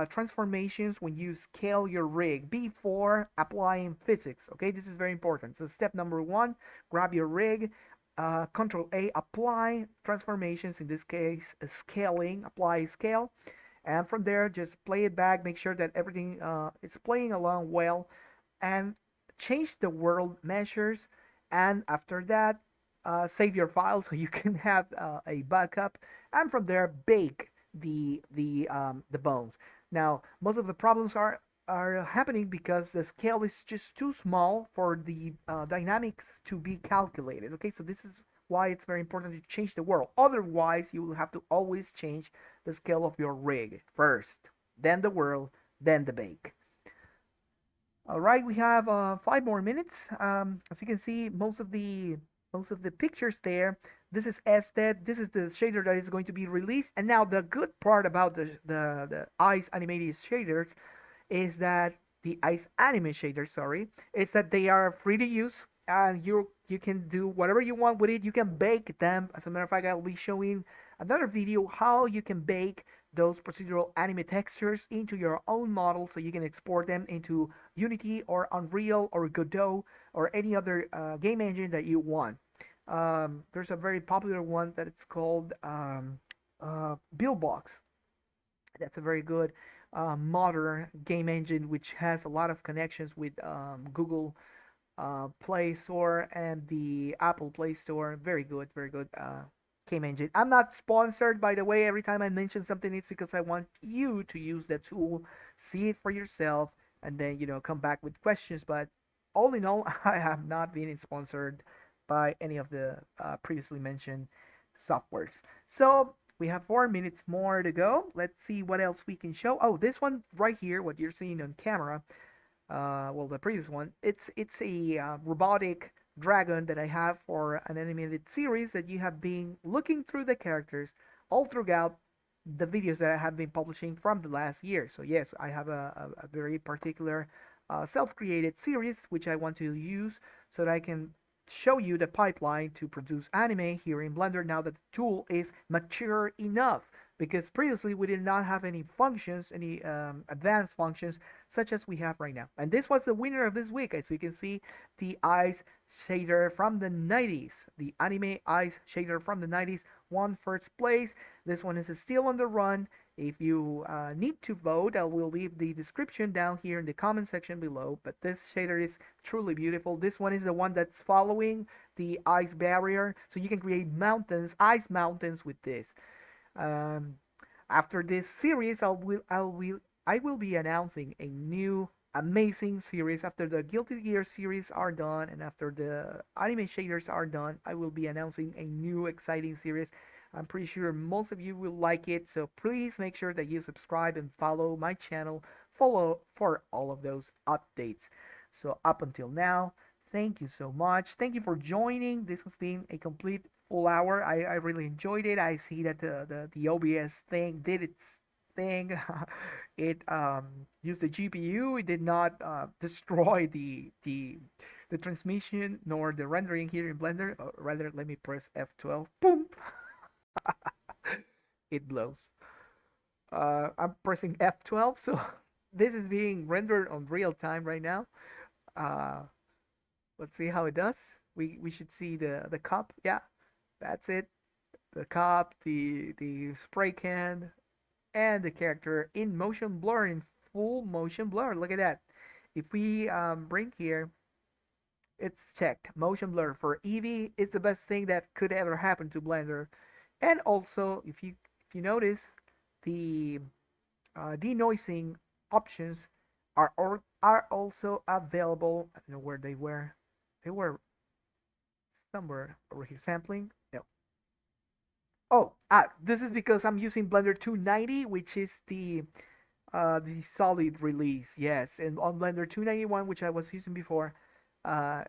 transformations when you scale your rig before applying physics. Okay, this is very important. So step number one, grab your rig, Control A, apply transformations. In this case, scaling, apply scale, and from there just play it back. Make sure that everything is playing along well, and change the world measures, and after that save your file so you can have a backup, and from there bake the bones. Now most of the problems are happening because the scale is just too small for the dynamics to be calculated. Okay, so this is why it's very important to change the world. Otherwise you will have to always change the scale of your rig first, then the world, then the bake. All right, we have 5 more minutes. As you can see, most of the pictures there. This is SDED. This is the shader that is going to be released. And now the good part about the Ice animated shaders is that the Ice anime shaders, sorry, is that they are free to use, and you can do whatever you want with it. You can bake them. As a matter of fact, I'll be showing another video how you can bake those procedural anime textures into your own model, so you can export them into Unity or Unreal or Godot or any other game engine that you want. There's a very popular one that it's called Billbox. That's a very good modern game engine which has a lot of connections with Google Play Store and the Apple Play Store. Very good game engine. I'm not sponsored, by the way. Every time I mention something, it's because I want you to use the tool, see it for yourself, and then come back with questions. But all in all, I have not been sponsored by any of the previously mentioned softwares. So we have 4 minutes more to go. Let's see what else we can show. Oh, this one right here, what you're seeing on camera, well, the previous one, it's a robotic dragon that I have for an animated series that you have been looking through the characters all throughout the videos that I have been publishing from the last year. So yes, I have a very particular self-created series which I want to use so that I can show you the pipeline to produce anime here in Blender now that the tool is mature enough, because previously we did not have any functions, any advanced functions such as we have right now. And this was the winner of this week. As you can see, the Ice shader from the 90s, the anime Ice shader from the 90s won first place. This one is still on the run. If you need to vote, I will leave the description down here in the comment section below. But this shader is truly beautiful. This one is the one that's following the ice barrier, so you can create mountains, ice mountains with this. Um, After this series, I will be announcing a new amazing series. After the Guilty Gear series are done and after the anime shaders are done, I will be announcing a new exciting series. I'm pretty sure most of you will like it, so please make sure that you subscribe and follow my channel follow for all of those updates. So up until now, thank you so much. Thank you for joining. This has been a complete full hour. I really enjoyed it. I see that the OBS thing did its thing. It used the GPU. It did not destroy the transmission nor the rendering here in Blender. Or rather, let me press F12. Boom. It blows. I'm pressing F12, so this is being rendered on real time right now. Uh, let's see how it does. We should see the cup. Yeah, that's it. The cup, the spray can, and the character in motion blur, in full motion blur. Look at that. If we bring here, it's checked. Motion blur for Eevee is the best thing that could ever happen to Blender. And also, if you notice, the denoising options are also available. I don't know where they were. They were somewhere over here. Sampling. No. Oh, this is because I'm using Blender 290, which is the solid release. Yes, and on Blender 291, which I was using before,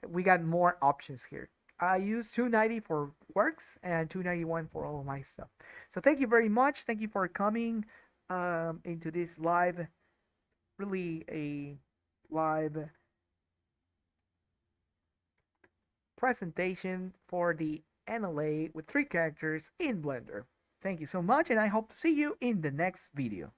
we got more options here. I use 290 for works and 291 for all of my stuff. So thank you very much. Thank you for coming into this live, really a live presentation for the NLA with 3 characters in Blender. Thank you so much, and I hope to see you in the next video.